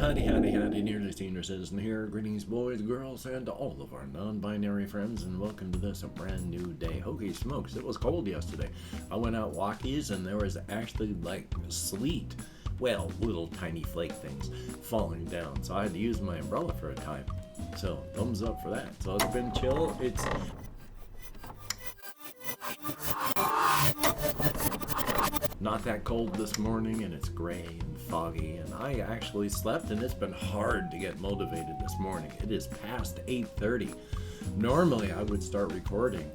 Howdy, nearly senior citizen here. Greetings, boys, girls, and to all of our non-binary friends, and welcome to this, a brand new day. Holy smokes, it was cold yesterday. I went out walkies, and there was actually, like, sleet. Well, little tiny flake things falling down, so I had to use my umbrella for a time. So, thumbs up for that. So, it's been chill. It's... not that cold this morning, and it's gray and foggy, and I actually slept, and it's been hard to get motivated this morning. It is past 8:30. Normally I would start recording,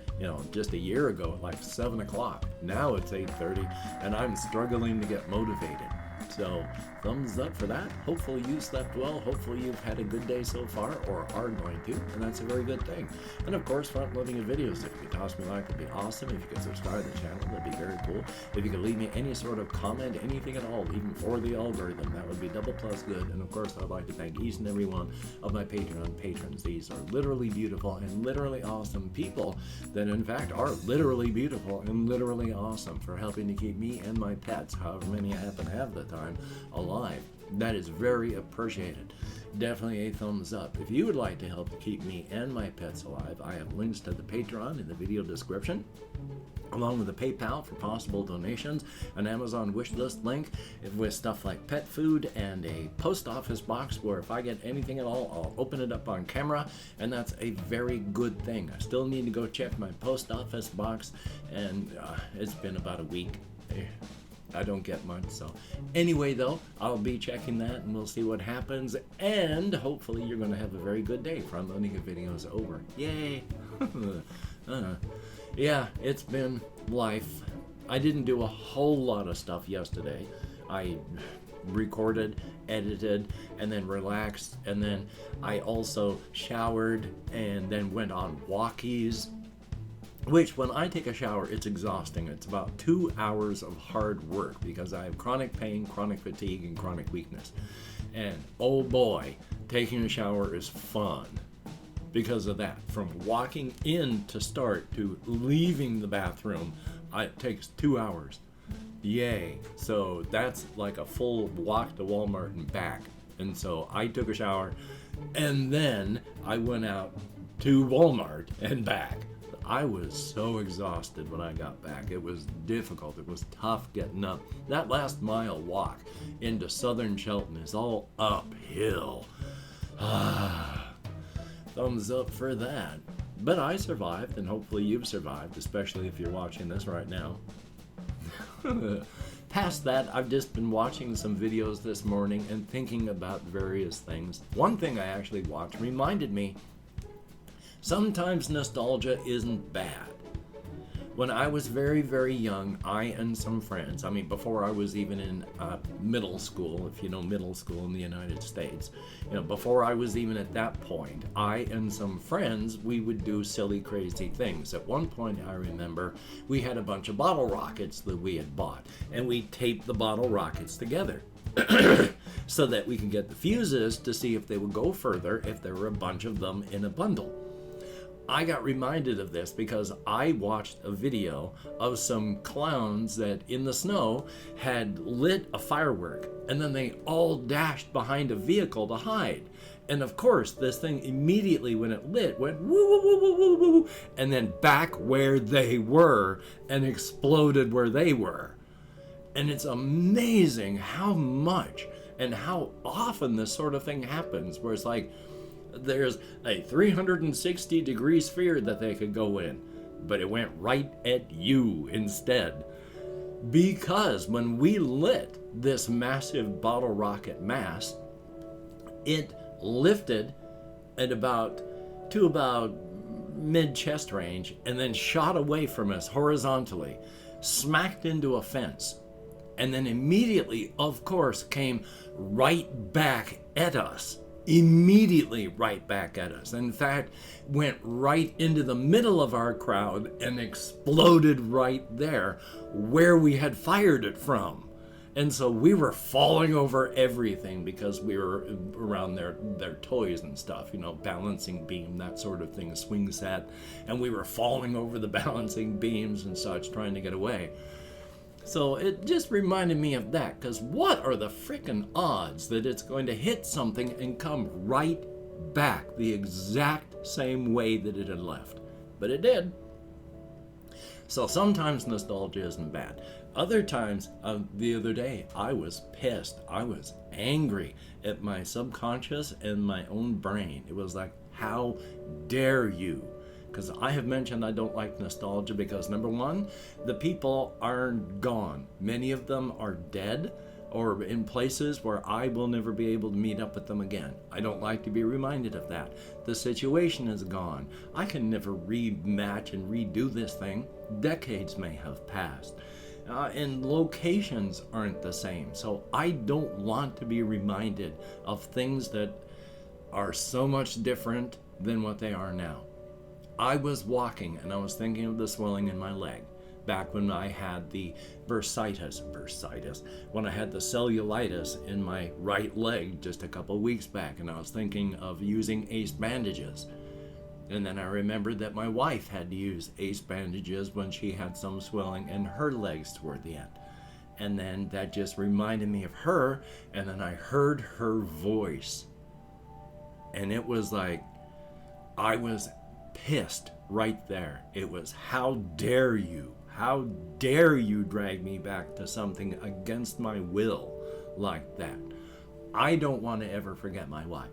just a year ago at like 7 o'clock. Now it's 8:30, and I'm struggling to get motivated. So, thumbs up for that. Hopefully you slept well. Hopefully you've had a good day so far, or are going to, and that's a very good thing. And of course, front-loading of videos. If you could toss me a like, it'd be awesome. If you could subscribe to the channel, that'd be very cool. If you could leave me any sort of comment, anything at all, even for the algorithm, that would be double plus good. And of course, I'd like to thank each and every one of my Patreon patrons. These are literally beautiful and literally awesome people that, in fact, are literally beautiful and literally awesome for helping to keep me and my pets, however many I happen to have at the time, alive. That is very appreciated. Definitely a thumbs up. If you would like to help to keep me and my pets alive, I have links to the Patreon in the video description, along with a PayPal for possible donations, an Amazon wishlist link with stuff like pet food, and a post office box where if I get anything at all, I'll open it up on camera, and that's a very good thing. I still need to go check my post office box, and it's been about a week. I don't get much, so anyway, though, I'll be checking that, and we'll see what happens, and hopefully you're going to have a very good day. Front-loading of videos over. Yay! Yeah, it's been life. I didn't do a whole lot of stuff yesterday. I recorded, edited, and then relaxed, and then I also showered, and then went on walkies. Which, when I take a shower, it's exhausting. It's about 2 hours of hard work because I have chronic pain, chronic fatigue, and chronic weakness. And oh boy, taking a shower is fun because of that. From walking in to start to leaving the bathroom, it takes 2 hours. Yay. So that's like a full walk to Walmart and back. And so I took a shower, and then I went out to Walmart and back. I was so exhausted when I got back. It was difficult. It was tough getting up. That last mile walk into southern Shelton is all uphill. Thumbs up for that. But I survived, and hopefully you've survived, especially if you're watching this right now. Past that, I've just been watching some videos this morning and thinking about various things. One thing I actually watched reminded me sometimes nostalgia isn't bad. When I was very, very young, I and some friends, before I was even in middle school, if you know middle school in the United States, before I was even at that point, I and some friends, we would do silly, crazy things. At one point, I remember, we had a bunch of bottle rockets that we had bought, and we taped the bottle rockets together so that we could get the fuses to see if they would go further if there were a bunch of them in a bundle. I got reminded of this because I watched a video of some clowns that in the snow had lit a firework, and then they all dashed behind a vehicle to hide. And of course, this thing immediately, when it lit, went woo, woo, woo, woo, woo, woo, and then back where they were and exploded where they were. And it's amazing how much and how often this sort of thing happens, where it's like, there's a 360-degree sphere that they could go in, but it went right at you instead. Because when we lit this massive bottle rocket mass, it lifted at about mid-chest range and then shot away from us horizontally, smacked into a fence, and then immediately, of course, came right back at us. Immediately right back at us. In fact, went right into the middle of our crowd and exploded right there where we had fired it from. And so we were falling over everything because we were around their toys and stuff, balancing beam, that sort of thing, a swing set. And we were falling over the balancing beams and such, trying to get away. So it just reminded me of that, because what are the frickin' odds that it's going to hit something and come right back the exact same way that it had left? But it did. So sometimes nostalgia isn't bad. Other times, the other day, I was pissed. I was angry at my subconscious and my own brain. It was like, how dare you? Because I have mentioned I don't like nostalgia because, number one, the people are gone. Many of them are dead or in places where I will never be able to meet up with them again. I don't like to be reminded of that. The situation is gone. I can never rematch and redo this thing. Decades may have passed. And locations aren't the same. So I don't want to be reminded of things that are so much different than what they are now. I was walking and I was thinking of the swelling in my leg back when I had the bursitis, when I had the cellulitis in my right leg just a couple weeks back, and I was thinking of using ace bandages. And then I remembered that my wife had to use ace bandages when she had some swelling in her legs toward the end. And then that just reminded me of her, and then I heard her voice. And it was like, I was pissed right there. It was, how dare you? How dare you drag me back to something against my will like that? I don't want to ever forget my wife.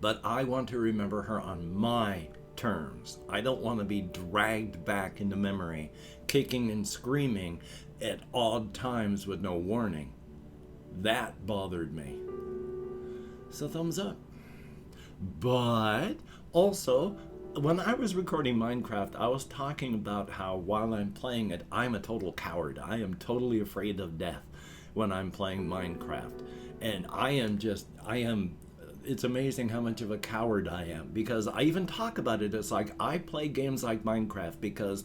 But I want to remember her on my terms. I don't want to be dragged back into memory, kicking and screaming at odd times with no warning. That bothered me. So thumbs up. But also, when I was recording Minecraft, I was talking about how while I'm playing it, I'm a total coward. I am totally afraid of death when I'm playing Minecraft. And it's amazing how much of a coward I am, because I even talk about it. It's like, I play games like Minecraft because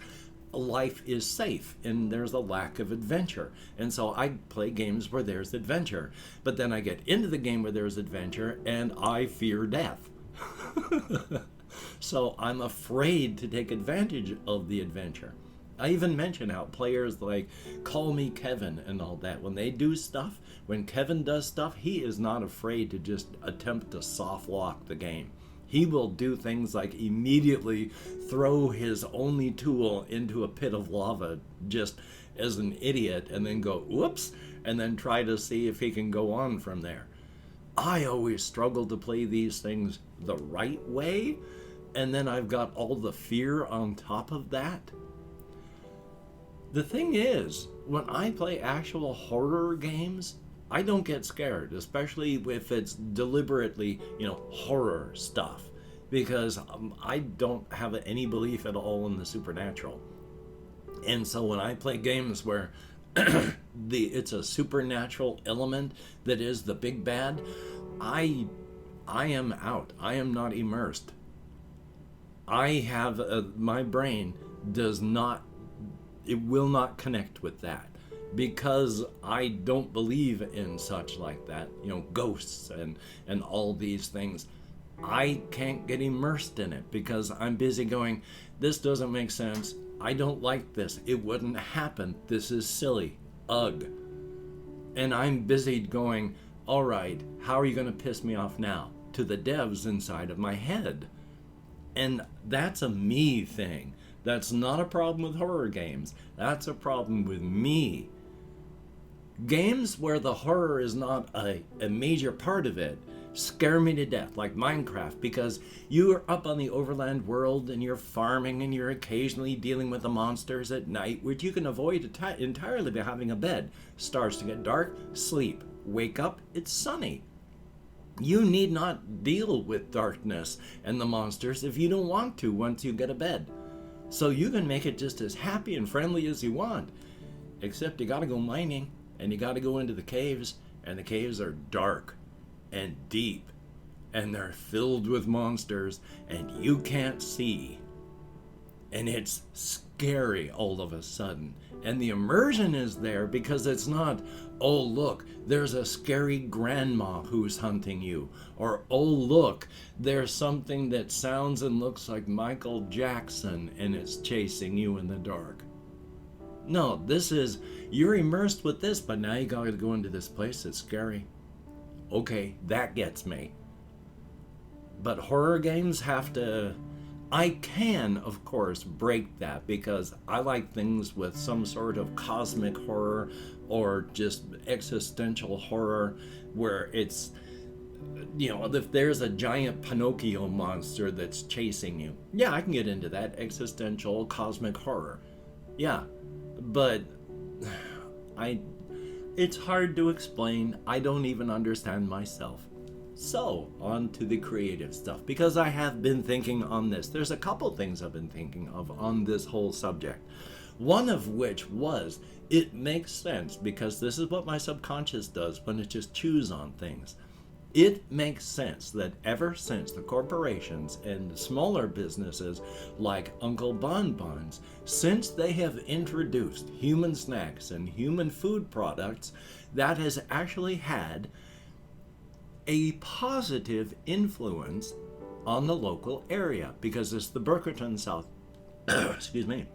life is safe and there's a lack of adventure. And so I play games where there's adventure. But then I get into the game where there's adventure and I fear death. So I'm afraid to take advantage of the adventure. I even mention how players like Call Me Kevin and all that, when they do stuff, when Kevin does stuff, he is not afraid to just attempt to soft lock the game. He will do things like immediately throw his only tool into a pit of lava just as an idiot and then go, whoops, and then try to see if he can go on from there. I always struggle to play these things the right way, and then I've got all the fear on top of that. The thing is, when I play actual horror games, I don't get scared, especially if it's deliberately, horror stuff, because I don't have any belief at all in the supernatural. And so when I play games where it's a supernatural element that is the big bad, I am out. I am not immersed. I have my brain it will not connect with that, because I don't believe in such like that, ghosts and all these things. I can't get immersed in it because I'm busy going, this doesn't make sense. I don't like this. It wouldn't happen. This is silly. Ugh. And I'm busy going, all right, how are you going to piss me off now? To the devs inside of my head. And that's a me thing. That's not a problem with horror games. That's a problem with me. Games where the horror is not a major part of it scare me to death, like Minecraft, because you are up on the overland world and you're farming and you're occasionally dealing with the monsters at night, which you can avoid entirely by having a bed. Starts to get dark, sleep. Wake up, it's sunny. You need not deal with darkness and the monsters if you don't want to once you get a bed. So you can make it just as happy and friendly as you want. Except you gotta go mining, and you gotta go into the caves, and the caves are dark and deep, and they're filled with monsters, and you can't see. And it's scary all of a sudden. And the immersion is there because it's not, oh look, there's a scary grandma who's hunting you. Or, oh look, there's something that sounds and looks like Michael Jackson and it's chasing you in the dark. No, this is, you're immersed with this, but now you gotta go into this place that's scary. Okay, that gets me. But horror games have to, I can, of course, break that because I like things with some sort of cosmic horror or just existential horror where it's, if there's a giant Pinocchio monster that's chasing you. Yeah, I can get into that existential cosmic horror. Yeah, but it's hard to explain. I don't even understand myself. So, on to the creative stuff, because I have been thinking on this. There's a couple things I've been thinking of on this whole subject. One of which was, it makes sense, because this is what my subconscious does when it just chews on things. It makes sense that ever since the corporations and smaller businesses like Uncle Bonbons, since they have introduced human snacks and human food products, that has actually had a positive influence on the local area, because it's the Burkerton South excuse me,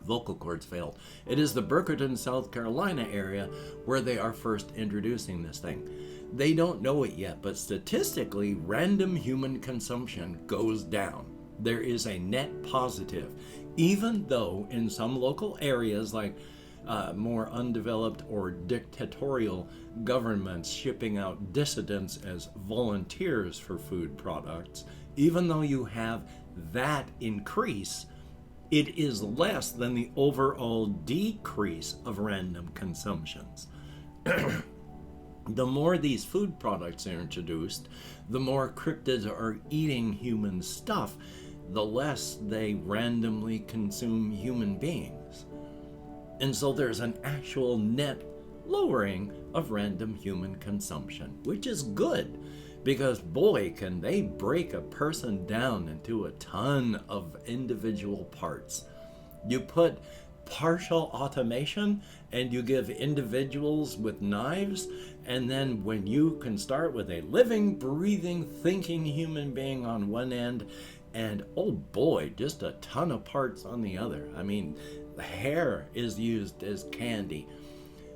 vocal cords failed. It is the Burkerton, South Carolina area where they are first introducing this thing. They don't know it yet, but statistically, random human consumption goes down. There is a net positive, even though in some local areas like more undeveloped or dictatorial governments shipping out dissidents as volunteers for food products, even though you have that increase, it is less than the overall decrease of random consumptions. The more these food products are introduced, the more cryptids are eating human stuff, the less they randomly consume human beings. And so there's an actual net lowering of random human consumption, which is good, because boy, can they break a person down into a ton of individual parts. You put partial automation and you give individuals with knives, and then when you can start with a living, breathing, thinking human being on one end, and oh boy, just a ton of parts on the other. I mean, the hair is used as candy.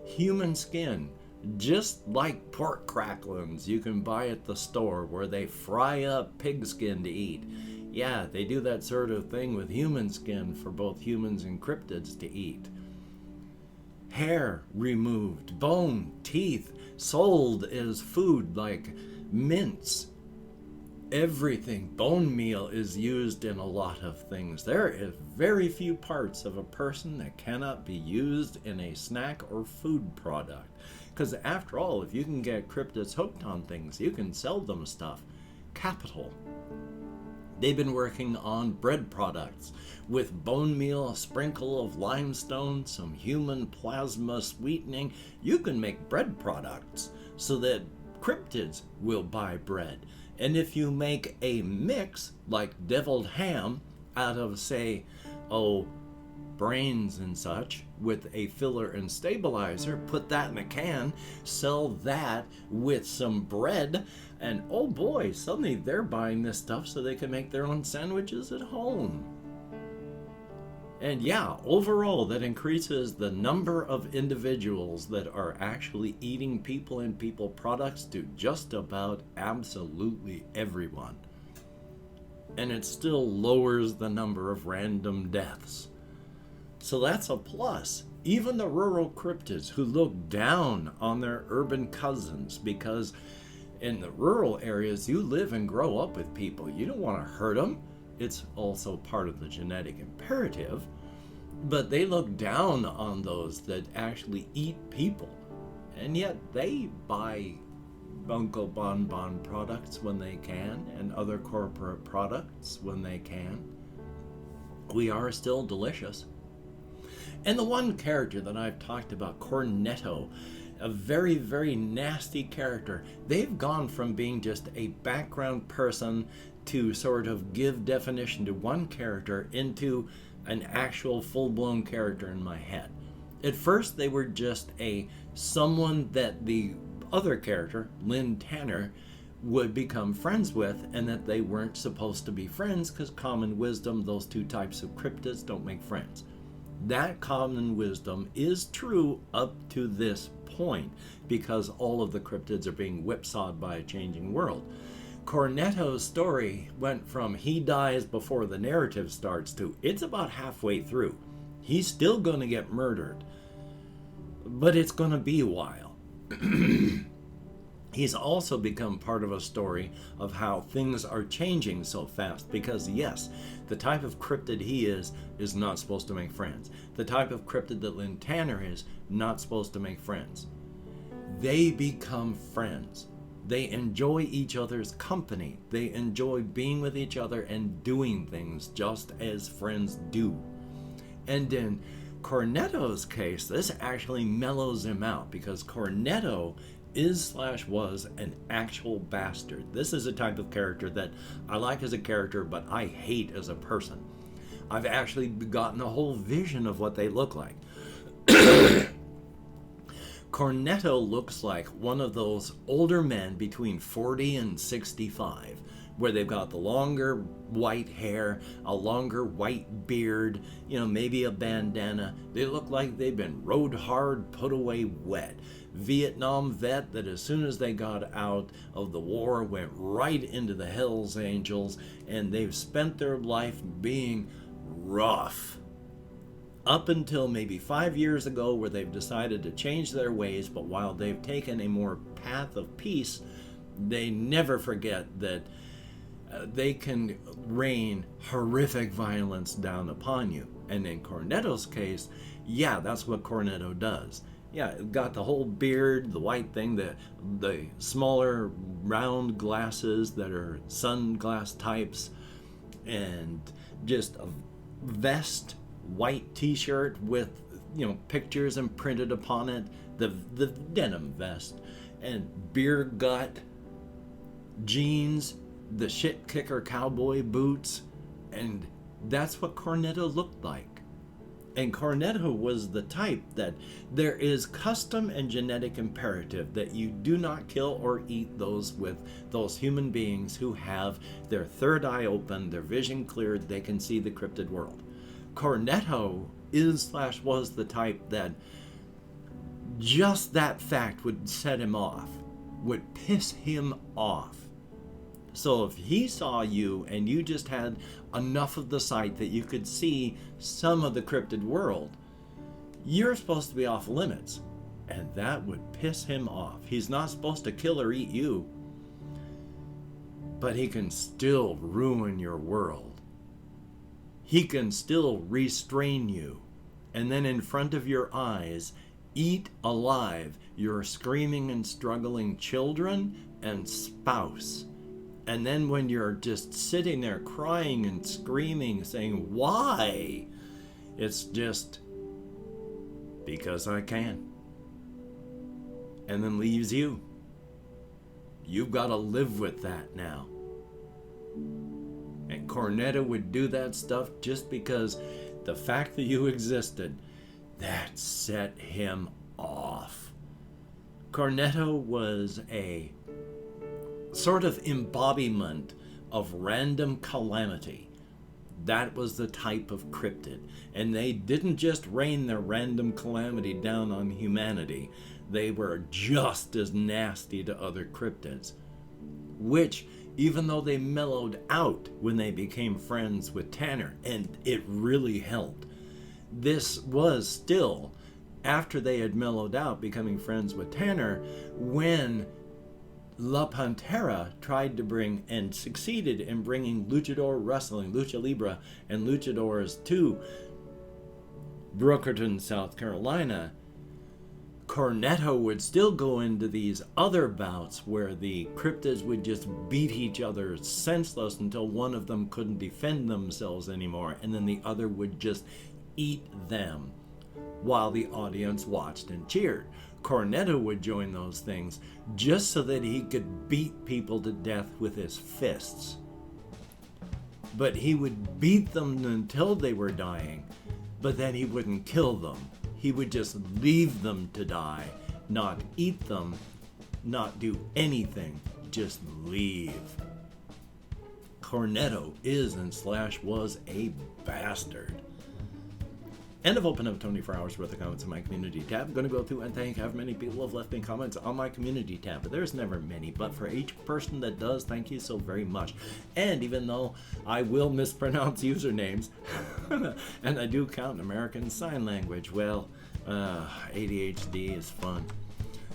Human skin, just like pork cracklings you can buy at the store where they fry up pig skin to eat. Yeah, they do that sort of thing with human skin for both humans and cryptids to eat. Hair removed, bone, teeth, sold as food like mince. Everything. Bone meal is used in a lot of things. There is very few parts of a person that cannot be used in a snack or food product. Because after all, if you can get cryptids hooked on things, you can sell them stuff. Capital. They've been working on bread products with bone meal, a sprinkle of limestone, some human plasma sweetening. You can make bread products so that cryptids will buy bread. And if you make a mix like deviled ham out of, say, brains and such with a filler and stabilizer, put that in a can, sell that with some bread, and oh boy, suddenly they're buying this stuff so they can make their own sandwiches at home. And yeah, overall, that increases the number of individuals that are actually eating people and people products to just about absolutely everyone. And it still lowers the number of random deaths. So that's a plus. Even the rural cryptids who look down on their urban cousins, because in the rural areas, you live and grow up with people. You don't want to hurt them. It's also part of the genetic imperative, but they look down on those that actually eat people, and yet they buy Uncle Bonbon products when they can, and other corporate products when they can. We are still delicious. And the one character that I've talked about, Cornetto, a very, very nasty character, they've gone from being just a background person to sort of give definition to one character into an actual full-blown character in my head. At first, they were just someone that the other character, Lynn Tanner, would become friends with, and that they weren't supposed to be friends because common wisdom, those two types of cryptids don't make friends. That common wisdom is true up to this point, because all of the cryptids are being whipsawed by a changing world. Cornetto's story went from he dies before the narrative starts to it's about halfway through. He's still going to get murdered, but it's going to be a while. He's also become part of a story of how things are changing so fast, because yes, the type of cryptid he is not supposed to make friends. The type of cryptid that Lynn Tanner is not supposed to make friends. They become friends. They enjoy each other's company. They enjoy being with each other and doing things just as friends do. And in Cornetto's case, this actually mellows him out, because Cornetto was an actual bastard. This is a type of character that I like as a character, but I hate as a person. I've actually gotten a whole vision of what they look like. Cornetto looks like one of those older men between 40 and 65, where they've got the longer white hair, a longer white beard, maybe a bandana. They look like they've been rode hard, put away wet. Vietnam vet that as soon as they got out of the war went right into the Hells Angels, and they've spent their life being rough. Up until maybe 5 years ago, where they've decided to change their ways, but while they've taken a more path of peace, they never forget that they can rain horrific violence down upon you. And in Cornetto's case, yeah, that's what Cornetto does. Yeah, got the whole beard, the white thing, the smaller round glasses that are sunglass types, and just a vest, white t-shirt with pictures imprinted upon it, the denim vest, and beer gut jeans, the shit kicker cowboy boots, and that's what Cornetto looked like. And Cornetto was the type that there is custom and genetic imperative that you do not kill or eat those human beings who have their third eye open, their vision cleared, they can see the cryptid world. Cornetto was the type that just that fact would set him off, would piss him off. So if he saw you and you just had enough of the sight that you could see some of the cryptid world, you're supposed to be off limits. And that would piss him off. He's not supposed to kill or eat you, but he can still ruin your world. He can still restrain you, and then in front of your eyes, eat alive your screaming and struggling children and spouse. And then when you're just sitting there crying and screaming, saying, why? It's just because I can. And then leaves you. You've got to live with that now. And Cornetto would do that stuff just because the fact that you existed, that set him off. Cornetto was a sort of embodiment of random calamity. That was the type of cryptid. And they didn't just rain their random calamity down on humanity. They were just as nasty to other cryptids. Which, even though they mellowed out when they became friends with Tanner, and it really helped, this was still, after they had mellowed out, becoming friends with Tanner, when La Pantera tried to bring and succeeded in bringing luchador wrestling, lucha libre, and luchadors to Brookerton, South Carolina. Cornetto would still go into these other bouts where the cryptids would just beat each other senseless until one of them couldn't defend themselves anymore, and then the other would just eat them while the audience watched and cheered. Cornetto would join those things just so that he could beat people to death with his fists. But he would beat them until they were dying, but then he wouldn't kill them. He would just leave them to die, not eat them, not do anything, just leave. Cornetto is and / was a bastard. And I've opened up 24 hours worth of comments in my community tab. I'm going to go through and thank how many people have left me comments on my community tab. But there's never many, but for each person that does, thank you so very much. And even though I will mispronounce usernames, and I do count American Sign Language, well, ADHD is fun.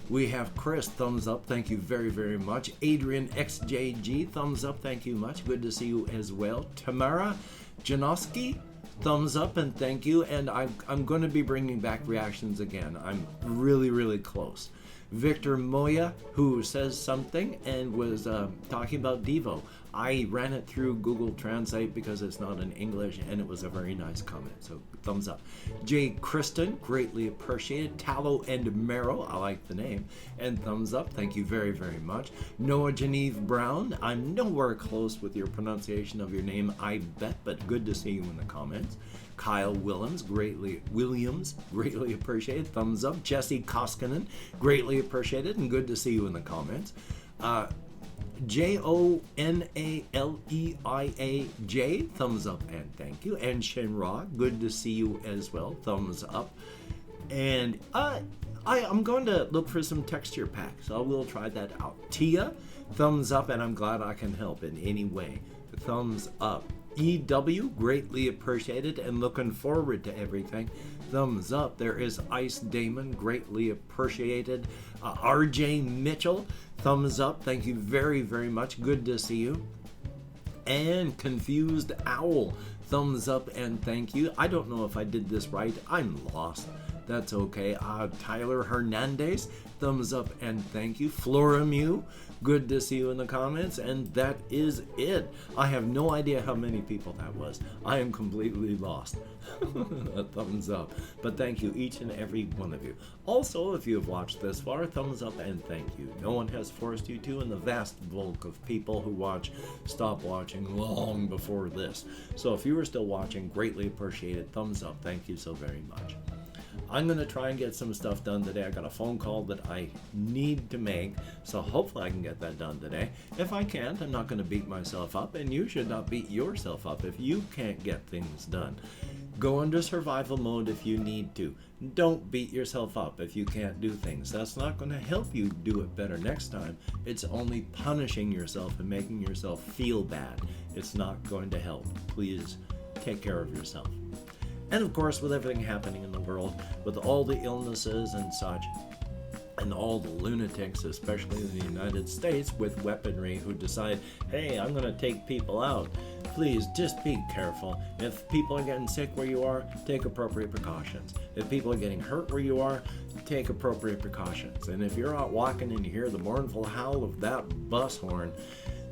We have Chris, thumbs up, thank you very, very much. Adrian XJG, thumbs up, thank you much. Good to see you as well. Tamara Janoski, thumbs up and thank you. And I'm going to be bringing back reactions again. I'm really, really close. Victor Moya, who says something and was talking about Devo. I ran it through Google Translate because it's not in English, and it was a very nice comment, so thumbs up. Jay Kristen, greatly appreciated. Tallow and Marrow, I like the name, and thumbs up, thank you very, very much. Noah Genevieve Brown, I'm nowhere close with your pronunciation of your name, I bet, but good to see you in the comments. Kyle Williams, greatly appreciated, thumbs up. Jesse Koskinen, greatly appreciated, and good to see you in the comments. JONALEIAJ, thumbs up and thank you. And Shenra, good to see you as well, thumbs up. And I'm going to look for some texture packs. I will try that out. Tia, thumbs up, and I'm glad I can help in any way. Thumbs up. EW, greatly appreciated and looking forward to everything. Thumbs up. There is Ice Damon, greatly appreciated. RJ Mitchell, thumbs up. Thank you very, very much. Good to see you. And Confused Owl, thumbs up and thank you. I don't know if I did this right. I'm lost. That's okay. Tyler Hernandez, thumbs up and thank you. Flora Mew, good to see you in the comments. And that is it. I have no idea how many people that was. I am completely lost. A thumbs up. But thank you, each and every one of you. Also, if you have watched this far, thumbs up and thank you. No one has forced you to, and the vast bulk of people who watch stop watching long before this. So if you are still watching, greatly appreciated. Thumbs up. Thank you so very much. I'm going to try and get some stuff done today. I got a phone call that I need to make, so hopefully I can get that done today. If I can't, I'm not going to beat myself up, and you should not beat yourself up if you can't get things done. Go into survival mode if you need to. Don't beat yourself up if you can't do things. That's not going to help you do it better next time. It's only punishing yourself and making yourself feel bad. It's not going to help. Please take care of yourself. And of course, with everything happening in the world, with all the illnesses and such, and all the lunatics, especially in the United States, with weaponry who decide, hey, I'm going to take people out. Please, just be careful. If people are getting sick where you are, take appropriate precautions. If people are getting hurt where you are, take appropriate precautions. And if you're out walking and you hear the mournful howl of that bus horn,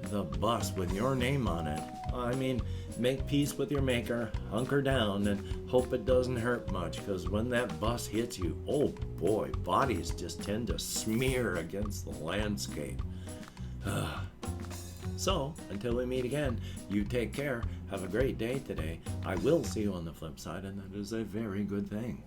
the bus with your name on it, I mean, make peace with your maker, hunker down, and hope it doesn't hurt much, because when that bus hits you, oh boy, bodies just tend to smear against the landscape. So, until we meet again, you take care, have a great day today. I will see you on the flip side, and that is a very good thing.